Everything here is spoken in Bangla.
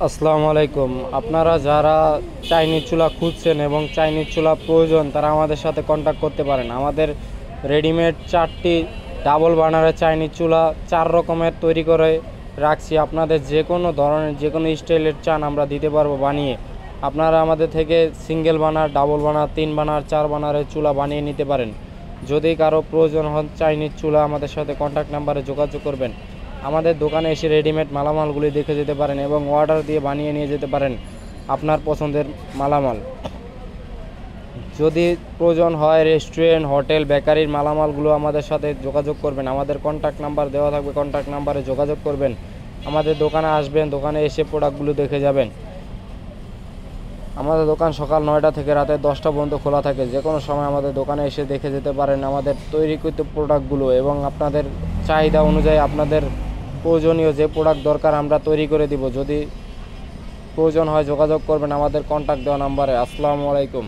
আসসালামু আলাইকুম। আপনারা যারা চাইনিজ চুলা খুঁজছেন এবং চাইনিজ চুলা প্রয়োজন তারা আমাদের সাথে কন্ট্যাক্ট করতে পারেন। আমাদের রেডিমেড 4টি ডাবল বার্নারের চাইনিজ চুলা 4 রকমের তৈরি করে রাখছি। আপনাদের যে কোনো ধরনের যে কোনো স্টাইলের চান আমরা দিতে পারবো বানিয়ে। আপনারা আমাদের থেকে single burner, double burner, 3 burner, 4 বার্নারের চুলা বানিয়ে নিতে পারেন। যদি কারো প্রয়োজন হয় চাইনিজ চুলা আমাদের সাথে কন্ট্যাক্ট নাম্বারে যোগাযোগ করবেন। আমাদের দোকানে এসে রেডিমেড মালামালগুলি দেখে যেতে পারেন এবং অর্ডার দিয়ে বানিয়ে নিয়ে যেতে পারেন আপনার পছন্দের মালামাল। যদি প্রয়োজন হয় রেস্টুরেন্ট, হোটেল, বেকারির মালামালগুলো আমাদের সাথে যোগাযোগ করবেন। আমাদের কন্ট্যাক্ট নাম্বার দেওয়া থাকবে, কন্ট্যাক্ট নাম্বারে যোগাযোগ করবেন। আমাদের দোকানে আসবেন, দোকানে এসে প্রোডাক্টগুলো দেখে যাবেন। আমাদের দোকান সকাল 9টা থেকে রাতে 10টা পর্যন্ত খোলা থাকে। যে কোনো সময় আমাদের দোকানে এসে দেখে যেতে পারেন আমাদের তৈরিকৃত প্রোডাক্টগুলো এবং আপনাদের চাহিদা অনুযায়ী আপনাদের প্রয়োজনীয় যে প্রোডাক্ট দরকার আমরা তৈরি করে দিব। যদি প্রয়োজন হয় যোগাযোগ করবেন আমাদের কন্ট্যাক্ট দেওয়া নাম্বারে। আসসালামু আলাইকুম।